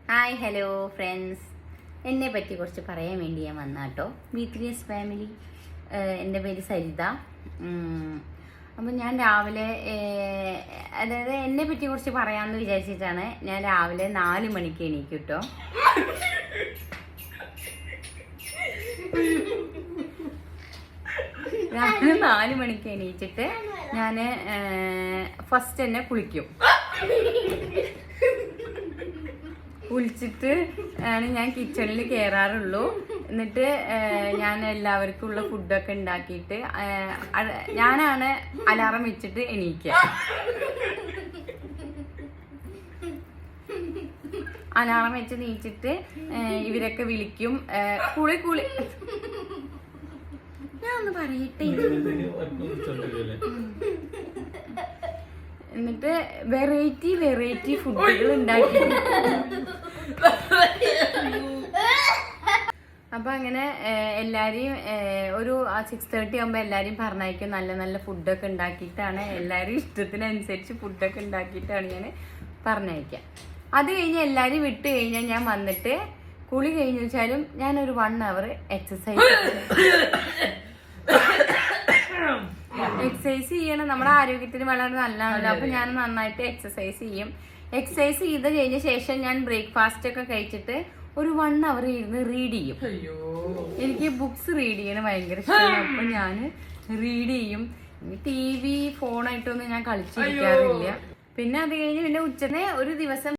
Hi hello friends, എന്നെ പറ്റി കുറച്ച് പറയാൻ വേണ്ടി ഞാൻ വന്നാട്ടോ. ബി3എസ് ഫാമിലി. എൻ്റെ പേര് സരിത. അപ്പം ഞാൻ രാവിലെ അതായത് എന്നെ പറ്റി കുറച്ച് പറയാമെന്ന് വിചാരിച്ചിട്ടാണ് ഞാൻ രാവിലെ 4 മണിക്ക് എണീക്കും കേട്ടോ. രാവിലെ 4 മണിക്ക് എണീച്ചിട്ട് ഞാൻ ഫസ്റ്റ് തന്നെ കുളിക്കും. കുളിച്ചിട്ട് ആണ് ഞാൻ കിച്ചണിൽ കയറാറുള്ളൂ. എന്നിട്ട് ഞാൻ എല്ലാവർക്കും ഉള്ള ഫുഡൊക്കെ ഉണ്ടാക്കിയിട്ട് ഞാനാണ് അലാറം വെച്ചിട്ട് എണീക്കുക. അലാറം വെച്ച് നീച്ചിട്ട് ഇവരൊക്കെ വിളിക്കും. കുളി ഞാൻ ഒന്ന് പറയട്ടെ. എന്നിട്ട് വെറൈറ്റി ഫുഡുകൾ ഉണ്ടാക്കി. അപ്പൊ അങ്ങനെ എല്ലാരെയും ഒരു 6:30 ആകുമ്പോ എല്ലാരെയും പറഞ്ഞയക്കും. നല്ല നല്ല ഫുഡൊക്കെ ഉണ്ടാക്കിയിട്ടാണ്, എല്ലാരും ഇഷ്ടത്തിനനുസരിച്ച് ഫുഡൊക്കെ ഉണ്ടാക്കിയിട്ടാണ് ഞാൻ പറഞ്ഞയക്കുക. അത് കഴിഞ്ഞ് എല്ലാരും വിട്ട് കഴിഞ്ഞാൽ ഞാൻ വന്നിട്ട് കുളി കഴിഞ്ഞു വെച്ചാലും ഞാനൊരു 1 hour എക്സസൈസ് ചെയ്യണം. നമ്മുടെ ആരോഗ്യത്തിന് വളരെ നല്ലതാണല്ലോ. അപ്പൊ ഞാൻ നന്നായിട്ട് എക്സസൈസ് ചെയ്യും. എക്സസൈസ് ചെയ്ത് കഴിഞ്ഞ ശേഷം ഞാൻ ബ്രേക്ക്ഫാസ്റ്റ് ഒക്കെ കഴിച്ചിട്ട് ഒരു 1 hour ഇരുന്ന് റീഡ് ചെയ്യും. എനിക്ക് ബുക്സ് റീഡ് ചെയ്യണ ഭയങ്കര ഇഷ്ടമാണ്. അപ്പൊ ഞാൻ റീഡ് ചെയ്യും. TV ഫോണായിട്ടൊന്നും ഞാൻ കളിച്ചിരിക്കാറില്ല. പിന്നെ അത് കഴിഞ്ഞ് പിന്നെ ഉച്ചനെ ഒരു ദിവസം